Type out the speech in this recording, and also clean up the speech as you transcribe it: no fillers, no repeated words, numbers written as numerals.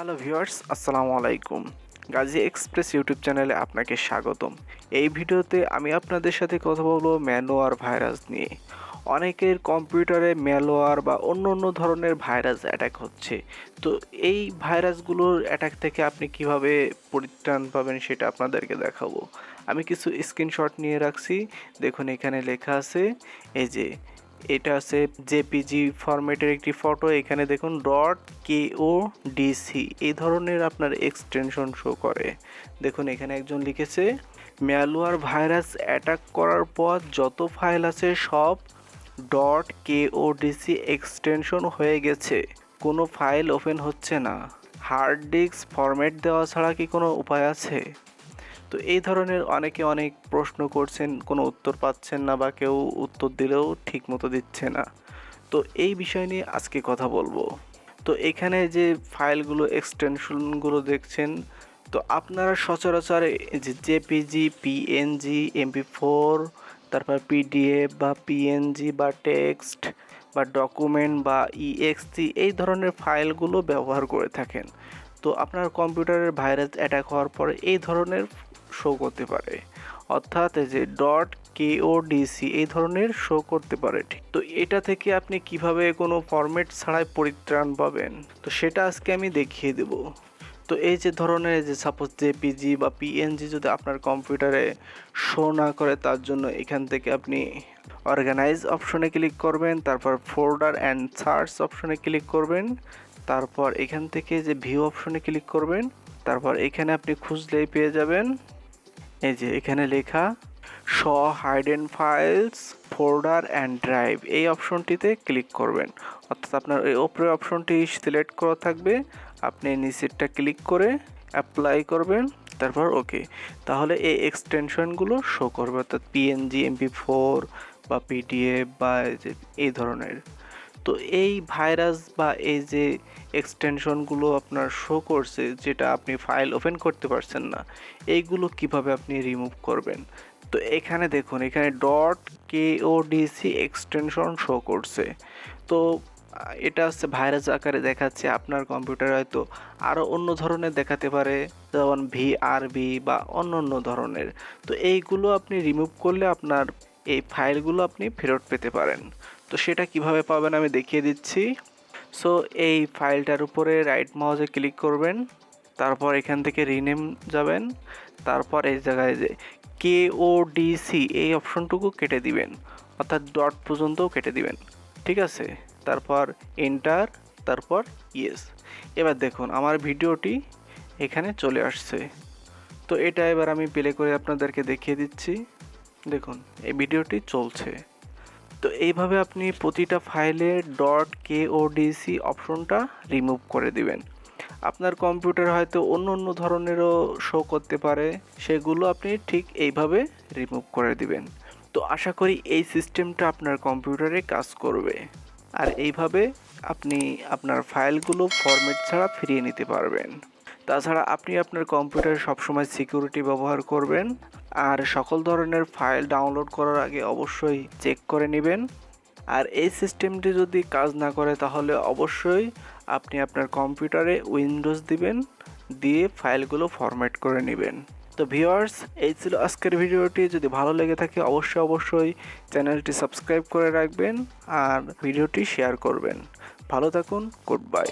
Hello viewers, আসসালামু আলাইকুম। Gazi express YouTube চ্যানেলে আপনাকে স্বাগতম। এই ভিডিওতে আমি আপনাদের সাথে কথা বলবো ম্যালওয়্যার ভাইরাস নিয়ে। অনেকের কম্পিউটারে ম্যালওয়্যার বা অন্য ধরনের ভাইরাস অ্যাটাক হচ্ছে। তো এই ভাইরাসগুলোর অ্যাটাক থেকে আপনি কিভাবে পরিত্রাণ পাবেন সেটা আপনাদেরকে দেখাবো। আমি কিছু স্ক্রিনশট নিয়ে রাখছি। দেখুন এখানে লেখা আছে, এই যে এটা আছে জেপিজি ফরম্যাটের একটি ফটো। এখানে দেখুন .kdoc এই ধরনের আপনার এক্সটেনশন শো করে। দেখুন এখানে একজন লিখেছে, ম্যালওয়্যার ভাইরাস অ্যাটাক করার পর যত ফাইল আছে সব .kdoc এক্সটেনশন হয়ে গেছে, কোনো ফাইল ওপেন হচ্ছে না। হার্ড ডিস্ক ফরম্যাট দেওয়া ছাড়া কি কোনো উপায় আছে? তো এই ধরনের অনেকে অনেক প্রশ্ন করছেন, কোনো উত্তর পাচ্ছেন না বা কেউ উত্তর দিলেও ঠিক মতো দিচ্ছে না। তো এই বিষয় নিয়ে আজকে কথা বলবো। তো এখানে যে ফাইলগুলো এক্সটেনশনগুলো দেখছেন, তো আপনারা সচরাচর যে জেপিজি, পিএনজি, MP4, তারপর পিডিএফ বা পিএনজি বা টেক্সট বা ডকুমেন্ট বা ইএক্সটি এই ধরনের ফাইলগুলো ব্যবহার করে থাকেন। তো আপনার কম্পিউটারের ভাইরাস অ্যাটাক হওয়ার পরে এই ধরনের শো করতে পারে, অর্থাৎ যে .kdoc এই ধরনের শো করতে পারে। ঠিক তো এটা থেকে আপনি কিভাবে কোনো ফরম্যাট ছাড়াই পরিত্রাণ পাবেন, তো সেটা আজকে আমি দেখিয়ে দেব। তো এই যে ধরনের যে সাপোজ জেপিজি বা পিএনজি যদি আপনার কম্পিউটারে শো না করে, তার জন্য এখান থেকে আপনি অর্গানাইজ অপশনে ক্লিক করবেন, তারপর ফোল্ডার অ্যান্ড সার্চ অপশনে ক্লিক করবেন, তারপর এখান থেকে যে ভিউ অপশনে ক্লিক করবেন, তারপর এখানে আপনি খুঁজলেই পেয়ে যাবেন, এই যে এখানে লেখা show hidden files folders and drive, এই অপশনটিতে ক্লিক করবেন। অর্থাৎ আপনার এই ওপরের অপশনটি সিলেক্ট করা থাকবে, আপনি নিচেরটা ক্লিক করে অ্যাপ্লাই করবেন, তারপর ওকে। তাহলে এই এক্সটেনশনগুলো শো করবে, অর্থাৎ পিএনজি, MP4 বা পিডিএফ বা এই ধরনের। তো এই ভাইরাস বা এই যে এক্সটেনশনগুলো আপনার শো করছে, যেটা আপনি ফাইল ওপেন করতে পারছেন না, এইগুলো কিভাবে আপনি রিমুভ করবেন। তো এখানে দেখুন, এখানে .kdoc এক্সটেনশন শো করছে। তো এটা হচ্ছে ভাইরাস আকারে দেখাচ্ছে। আপনার কম্পিউটার হয়তো আরও অন্য ধরনের দেখাতে পারে, যেমন VRB বা অন্য ধরনের। তো এইগুলো আপনি রিমুভ করলে আপনার এই ফাইলগুলো আপনি ফেরত পেতে পারেন। তো সেটা কিভাবে পাবেন আমি দেখিয়ে দিচ্ছি। সো এই ফাইলটার উপরে রাইট মাউসে ক্লিক করবেন, তারপর এখান থেকে রিনেম যাবেন, তারপর এই জায়গায় যে kdoc এই অপশনটুকু কেটে দিবেন, অর্থাৎ ডট পর্যন্তও কেটে দিবেন, ঠিক আছে। তারপর এন্টার, তারপর ইয়েস। এবার দেখুন আমার ভিডিওটি এখানে চলে আসছে। তো এটা এবার আমি প্লে করে আপনাদেরকে দেখিয়ে দিচ্ছি। দেখুন এই ভিডিওটি চলছে। তো এইভাবে আপনি প্রতিটা ফাইলে .kdoc অপশনটা রিমুভ করে দিবেন। আপনার কম্পিউটার হয়তো অন্য ধরনেরও শো করতে পারে, সেগুলো আপনি ঠিক এইভাবে রিমুভ করে দিবেন। তো আশা করি এই সিস্টেমটা আপনার কম্পিউটারে কাজ করবে, আর এইভাবে আপনি আপনার ফাইলগুলো ফরম্যাট ছাড়া ফিরিয়ে নিতে পারবেন। তাছাড়া আপনি আপনার কম্পিউটারে সবসময় সিকিউরিটি ব্যবহার করবেন, আর সকল ধরনের ফাইল ডাউনলোড করার আগে অবশ্যই চেক করে নেবেন। আর এই সিস্টেমটি যদি কাজ না করে, তাহলে অবশ্যই আপনি আপনার কম্পিউটারে উইন্ডোজ দিবেন, দিয়ে ফাইলগুলো ফরম্যাট করে নেবেন। তো ভিউয়ার্স, এই ছিল আজকের ভিডিওটি। যদি ভালো লেগে থাকে অবশ্যই চ্যানেলটি সাবস্ক্রাইব করে রাখবেন আর ভিডিওটি শেয়ার করবেন। ভালো থাকুন, গুড বাই।